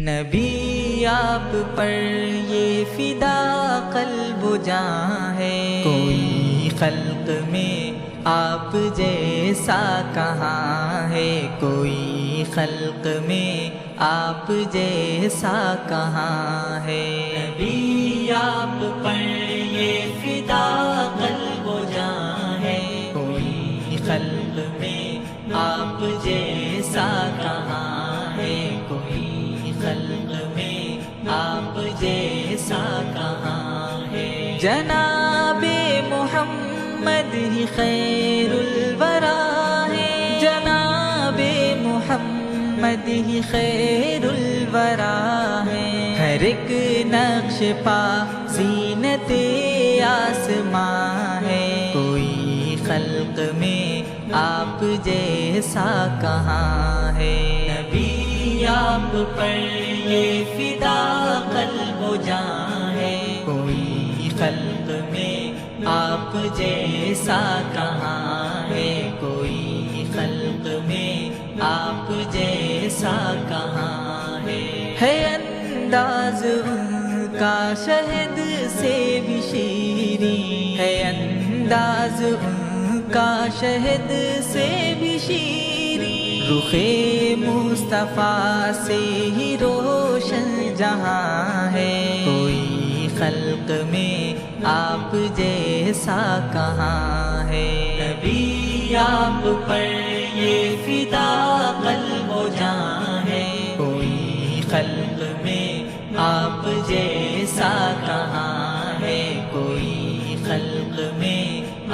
نبی آپ پر یہ فدا قلب و جاں ہے، کوئی خلق میں آپ جیسا کہاں ہے، کوئی خلق میں آپ جیسا کہاں ہے۔ نبی آپ پر یہ فدا قلب و جاں ہے، کوئی خلق میں آپ جیسا کہاں ہے، کوئی خلق میں آپ جیسا کہاں ہے۔ جناب محمد ہی خیر الورا ہے، جناب محمد ہی خیر الورا ہے۔ ہر ایک نقش پا زینت آسماں ہے، کوئی خلق میں آپ جیسا کہاں ہے۔ نبی آپ پر یہ فدا قلب و جاں ہے، کوئی خلق میں آپ جیسا کہاں ہے، کوئی خلق میں آپ جیسا کہاں ہے۔ انداز ان کا شہد سے بھی شیریں ہے، انداز ان کا شہد سے بھی شیریں، رخ مصطفیٰ سے ہی روشن جہاں ہے، کوئی خلق میں آپ جیسا کہاں ہے۔ نبی آپ پر یہ فدا قلب و جاں ہے، کوئی خلق میں آپ جیسا کہاں ہے، کوئی خلق میں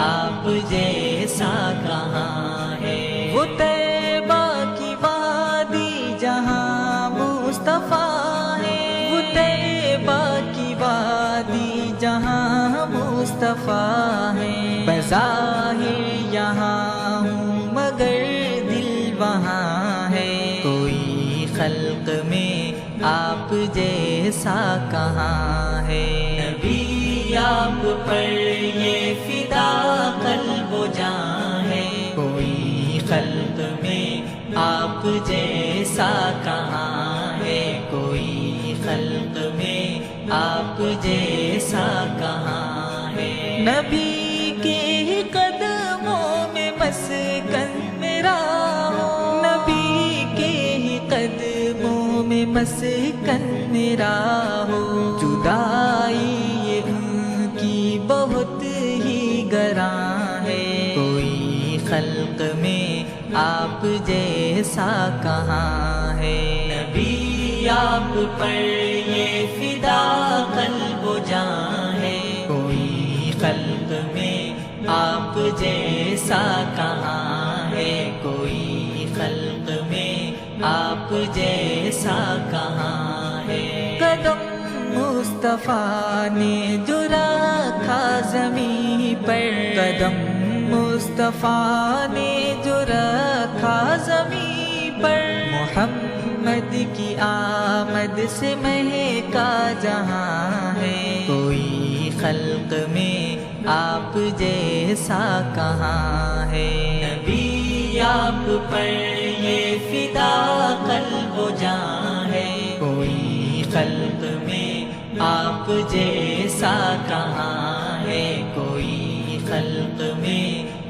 آپ جیسا کہاں ہے۔ وہ طیبہ کی وادی جہاں مصطفیٰ ہے، وہ طیبہ کی وادی جہاں مصطفیٰ ہے۔ بظاہر یہاں ہوں مگر دل وہاں ہے، کوئی خلق میں آپ جیسا کہاں ہے۔ نبی آپ پر یہ فدا قلب و جاں ہے، کوئی خلق میں آپ جیسا کہاں ہے، کوئی خلق میں آپ جیسا کہاں ہے۔ نبی کے قدموں میں مسکن میرا ہو، نبی کے قدموں میں مسکن میرا ہو، جدائی یہ ان کی بہت ہی گراں ہے، کوئی خلق میں آپ جیسا کہاں ہے۔ نبی آپ پر یہ فدا قلب و جاں ہے، کوئی خلق میں آپ جیسا کہاں ہے، کوئی خلق میں آپ جیسا کہاں ہے۔ قدم مصطفیٰ نے جو رکھا زمین پر، قدم مصطفیٰ نے جو رکھا زمین پر، محمد کی آمد سے مہکا جہاں ہے، کوئی خلق میں آپ جیسا کہاں ہے۔ نبی آپ پر یہ فدا قلب و جاں ہے، کوئی خلق میں آپ جیسا کہاں ہے، کوئی خلق میں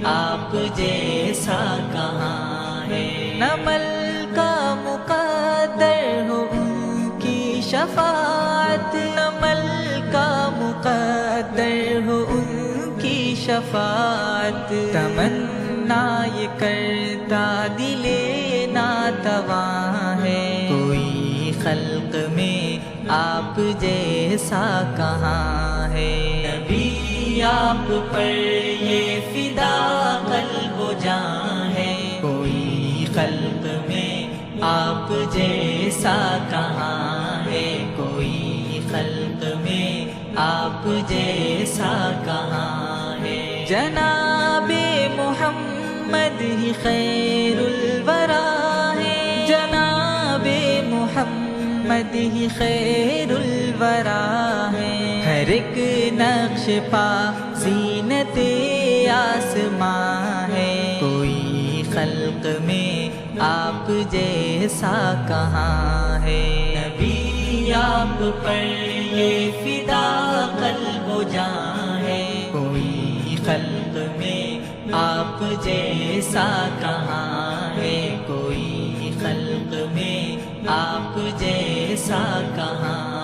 آپ جیسا کہاں ہے۔ نمل کا مقدر ہو ان کی شفاعت، نمل کا مقدر ہو ان کی شفاعت، تمنا یہ کرتا دل ناتواں ہے، کوئی خلق میں آپ جیسا کہاں ہے۔ نبی آپ پر یہ فدا قلب و جاں ہے، کوئی خلق میں آپ جیسا کہاں ہے، کوئی خلق میں آپ جیسا کہاں ہے۔ جناب محمد ہی خیر الورا ہے، جناب محمد ہی خیر الورا ہے۔ ہر ایک نقش پا زینت آسماں ہے، کوئی خلق میں آپ جیسا کہاں ہے نبی آپ پر یہ فدا قلب و جاں ہے کوئی خلق میں آپ جیسا کہاں ہے کوئی خلق میں آپ جیسا کہاں